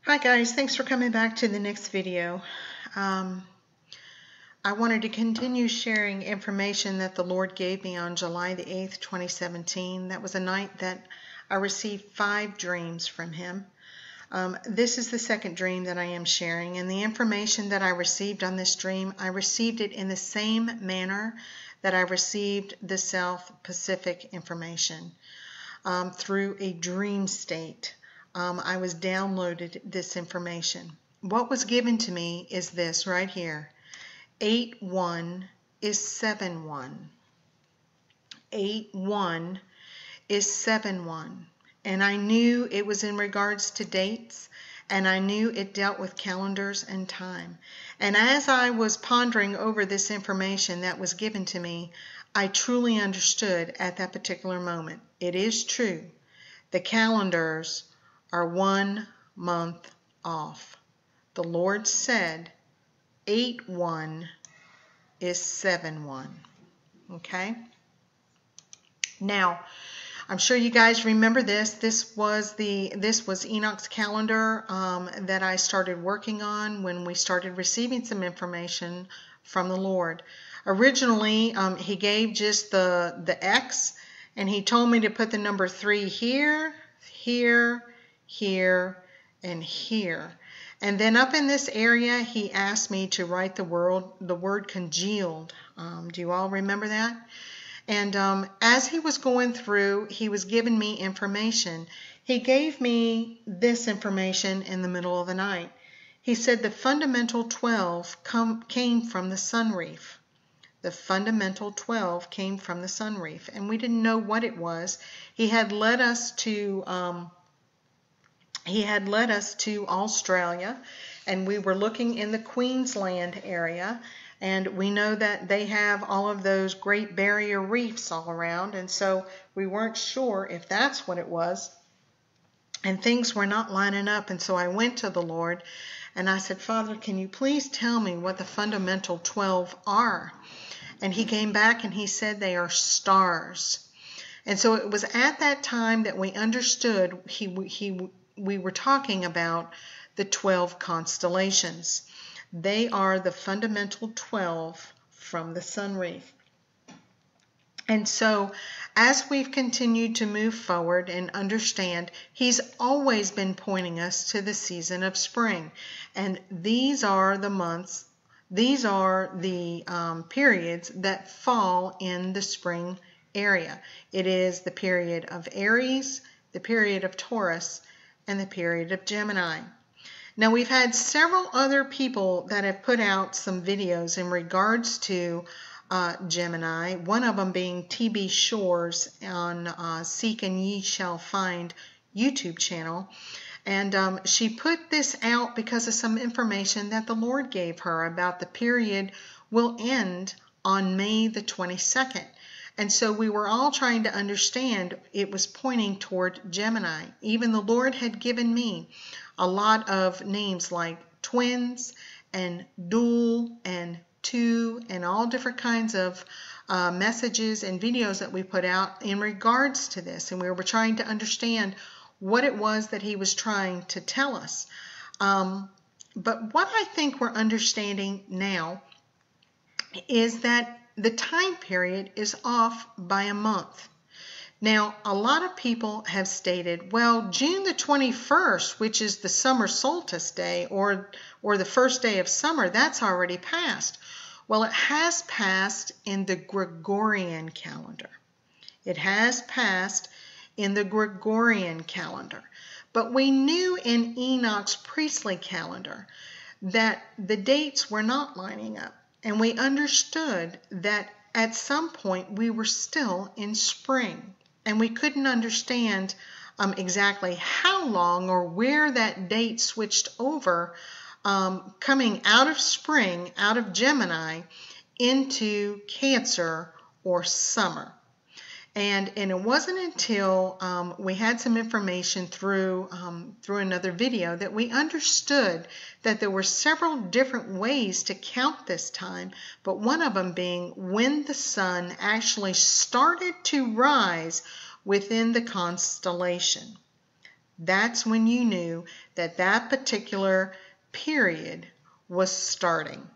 Hi guys, thanks for coming back to the next video. I wanted to continue sharing information that the Lord gave me on July the 8th, 2017. That was a night that I received 5 dreams from Him. This is the second dream that I am sharing, and the information that I received on this dream, I received it in the same manner that I received the South Pacific information, through a dream state. I was downloaded this information. What was given to me is this right here. 8-1 is 7-1. 8-1 is 7-1. And I knew it was in regards to dates, and I knew it dealt with calendars and time. And as I was pondering over this information that was given to me, I truly understood at that particular moment. It is true. The calendars are 1 month off. The Lord said 8-1 is 7-1. Okay? Now, I'm sure you guys remember this. This was Enoch's calendar that I started working on when we started receiving some information from the Lord. Originally, He gave just the X, and He told me to put the number 3 here, here, here, and here. And then up in this area, He asked me to write the word congealed. Do you all remember that? And as He was going through, He was giving me information. He gave me this information in the middle of the night. He said the fundamental 12 came from the sun reef. The fundamental 12 came from the sun reef, and we didn't know what it was. He had led us to Australia, and we were looking in the Queensland area. And we know that they have all of those Great Barrier Reefs all around, and so we weren't sure if that's what it was. And things were not lining up, and so I went to the Lord, and I said, Father, can you please tell me what the fundamental 12 are? And He came back and He said they are stars. And so it was at that time that we understood we were talking about the 12 constellations. They are the fundamental 12 from the sun reef. And so as we've continued to move forward and understand, He's always been pointing us to the season of spring. And these are the months, these are the periods that fall in the spring area. It is the period of Aries, the period of Taurus, and the period of Gemini. Now, we've had several other people that have put out some videos in regards to Gemini, one of them being TB Shores on Seek and Ye Shall Find YouTube channel. And she put this out because of some information that the Lord gave her about the period will end on May the 22nd. And so we were all trying to understand it was pointing toward Gemini. Even the Lord had given me a lot of names like twins and dual and two and all different kinds of messages and videos that we put out in regards to this. And we were trying to understand what it was that He was trying to tell us. But what I think we're understanding now is that the time period is off by a month. Now, a lot of people have stated, well, June the 21st, which is the summer solstice day, or the first day of summer, that's already passed. Well, it has passed in the Gregorian calendar. It has passed in the Gregorian calendar. But we knew in Enoch's priestly calendar that the dates were not lining up. And we understood that at some point we were still in spring. And we couldn't understand exactly how long or where that date switched over, coming out of spring, out of Gemini, into Cancer or summer. And it wasn't until we had some information through another video that we understood that there were several different ways to count this time, but one of them being when the sun actually started to rise within the constellation. that's when you knew that that particular period was starting.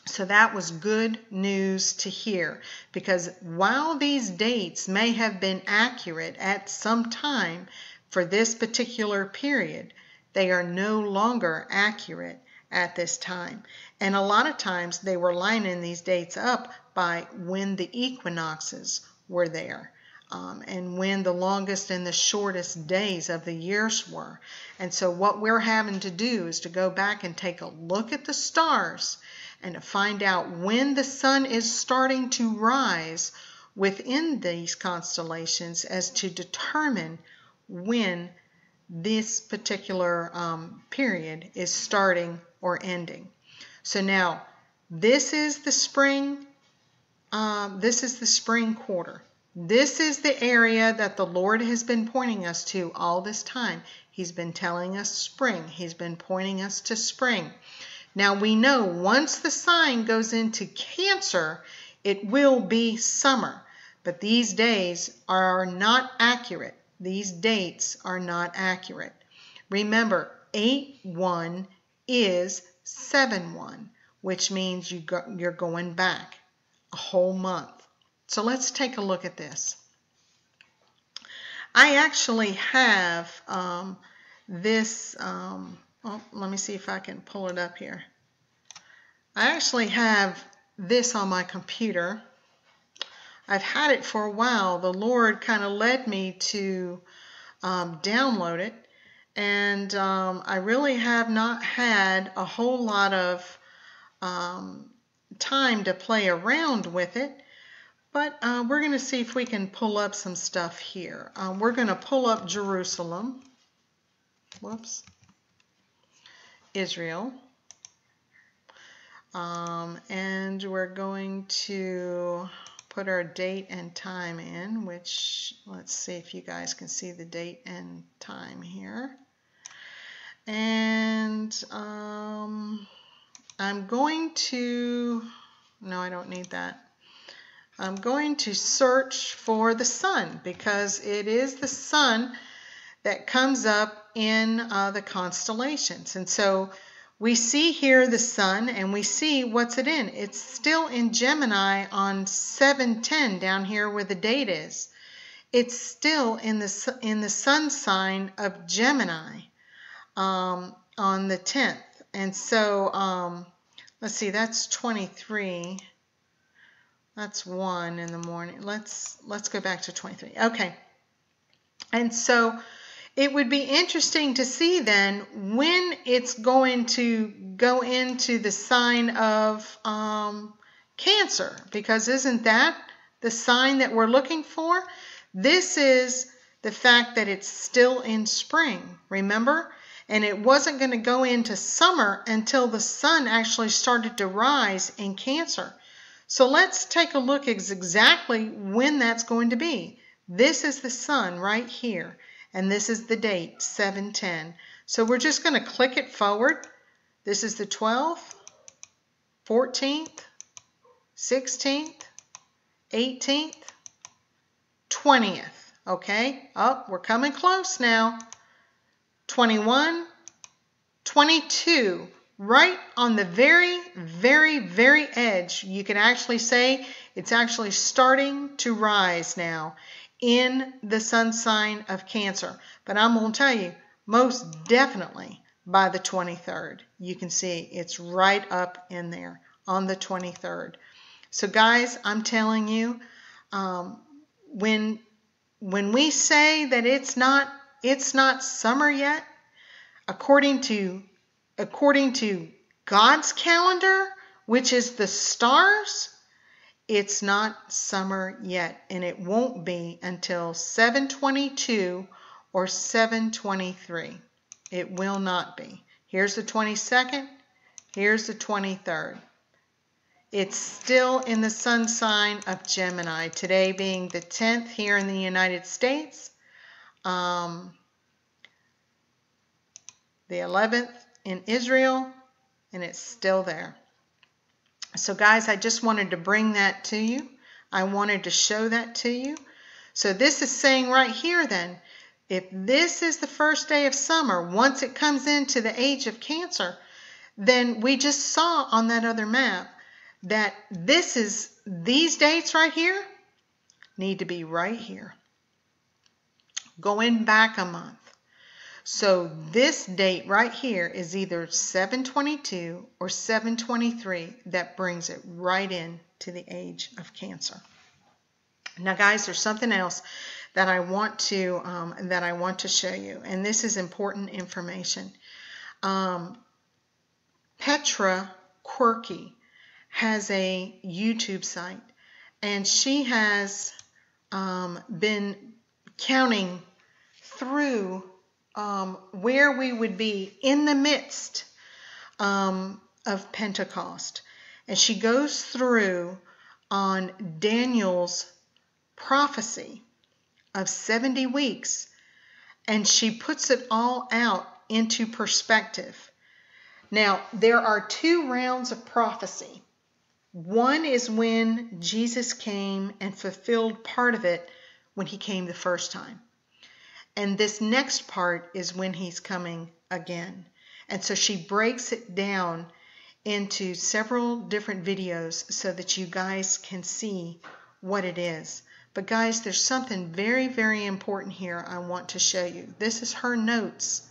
So that was good news to hear, because while these dates may have been accurate at some time for this particular period, they are no longer accurate at this time. And a lot of times they were lining these dates up by when the equinoxes were there. And when the longest and the shortest days of the years were. And so what we're having to do is to go back and take a look at the stars and to find out when the sun is starting to rise within these constellations, as to determine when this particular period is starting or ending. So now this is the spring. This is the spring quarter. This is the area that the Lord has been pointing us to all this time. He's been telling us spring. He's been pointing us to spring. Now we know once the sign goes into Cancer, it will be summer. But these days are not accurate. These dates are not accurate. Remember, 8-1 is 7-1, which means you're going back a whole month. So let's take a look at this. I actually have this, let me see if I can pull it up here. I actually have this on my computer. I've had it for a while. The Lord kind of led me to download it, and I really have not had a whole lot of time to play around with it. But we're going to see if we can pull up some stuff here. We're going to pull up Jerusalem. Whoops. Israel. And we're going to put our date and time in, which, let's see if you guys can see the date and time here. And I'm going to, no, I don't need that. I'm going to search for the sun, because it is the sun that comes up in the constellations. And so we see here the sun, and we see what's it in. It's still in Gemini on 7/10 down here where the date is. It's still in the sun sign of Gemini on the 10th. And so let's see, that's 23. That's 1 in the morning. Let's go back to 23. Okay. And so it would be interesting to see then when it's going to go into the sign of Cancer, because isn't that the sign that we're looking for? This is the fact that it's still in spring, remember? And it wasn't going to go into summer until the sun actually started to rise in Cancer. So let's take a look at exactly when that's going to be. This is the sun right here, and this is the date, 7/10. So we're just going to click it forward. This is the 12th, 14th, 16th, 18th, 20th. Okay, we're coming close now. 21, 22. Right on the very, very, very edge, you can actually say it's actually starting to rise now in the sun sign of Cancer. But I'm going to tell you, most definitely by the 23rd. You can see it's right up in there on the 23rd. So guys, I'm telling you, when we say that it's not summer yet, according to God's calendar, which is the stars, it's not summer yet, and it won't be until 7/22 or 7/23. It will not be. Here's the 22nd. Here's the 23rd. It's still in the sun sign of Gemini, today being the 10th here in the United States, the 11th in Israel, and it's still there. So guys, I just wanted to bring that to you. I wanted to show that to you. So this is saying right here then, If this is the first day of summer, once it comes into the age of Cancer, then we just saw on that other map that these dates right here need to be right here, going back a month. So this date right here is either 7/22 or 7/23 that brings it right in to the age of Cancer. Now, guys, there's something else that I want to show you, and this is important information. Petra Quirky has a YouTube site, and she has been counting through where we would be in the midst of Pentecost. And she goes through on Daniel's prophecy of 70 weeks, and she puts it all out into perspective. Now, there are 2 rounds of prophecy. One is when Jesus came and fulfilled part of it when he came the first time. And this next part is when he's coming again. And so she breaks it down into several different videos so that you guys can see what it is. But guys, there's something very, very important here I want to show you. This is her notes.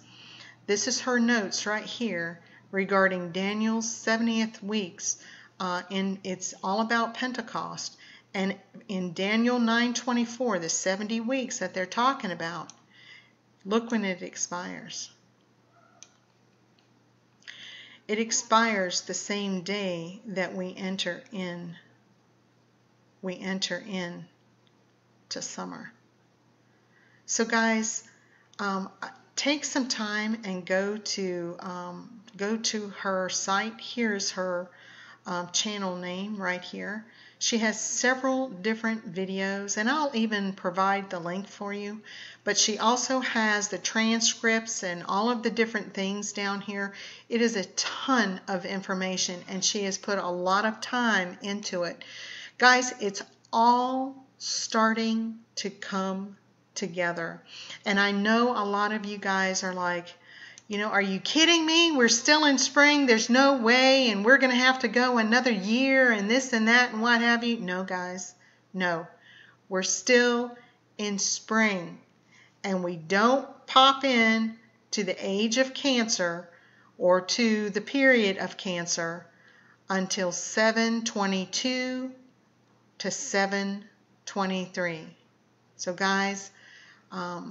This is her notes right here regarding Daniel's 70th weeks. It's all about Pentecost. And in Daniel 9:24, the 70 weeks that they're talking about, look when it expires. It expires the same day that we enter in to summer. So guys, take some time and go to her site. Here's her channel name right here. She has several different videos, and I'll even provide the link for you. But she also has the transcripts and all of the different things down here. It is a ton of information, and she has put a lot of time into it. Guys, it's all starting to come together. And I know a lot of you guys are like, you know, are you kidding me? We're still in spring. There's no way, and we're going to have to go another year and this and that and what have you. No, guys, no. We're still in spring, and we don't pop in to the age of Cancer or to the period of Cancer until 7/22 to 7/23. So guys, I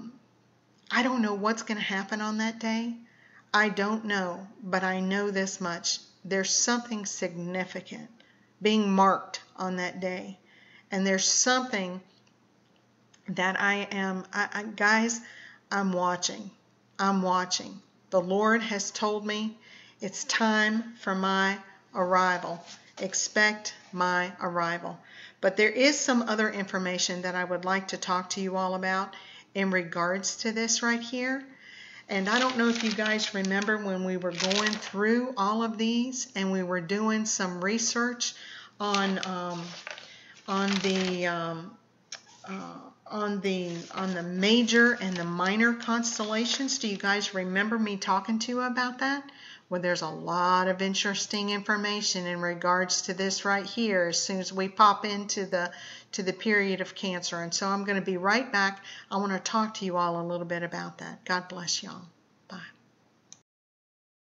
don't know what's going to happen on that day. I don't know, but I know this much. There's something significant being marked on that day. And there's something that guys, I'm watching. I'm watching. The Lord has told me it's time for my arrival. Expect my arrival. But there is some other information that I would like to talk to you all about in regards to this right here. And I don't know if you guys remember when we were going through all of these and we were doing some research on the major and the minor constellations. Do you guys remember me talking to you about that? Well, there's a lot of interesting information in regards to this right here as soon as we pop into the period of Cancer. And so I'm going to be right back. I want to talk to you all a little bit about that. God bless y'all. Bye.